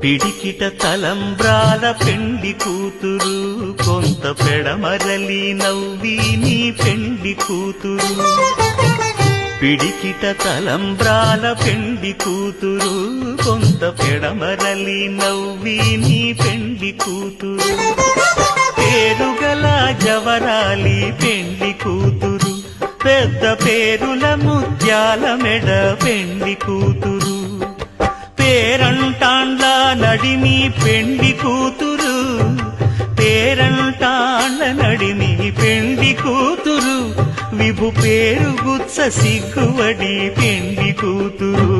పిడికిట తలంబ్రాల పెండి కూతురు కొంత పెడమరలి నవ్వి నీ పెండి కూతురు పిడికిట తలంబ్రాల పెండి కూతురు కొంత పెడమరలి నవ్వి నీ పెండి కూతురు పేరుగల జవరాలి పెండి కూతురు పెద్ద పేరుల ముత్యాల మెడ పెండి కూతురు పేరంటాండ్ల నడిమి పెండి కూతురు పేరంటాండ్ల నడిమి పెండి కూతురు విభు పేరు గుత్స సిగ్గువడి పెండి కూతురు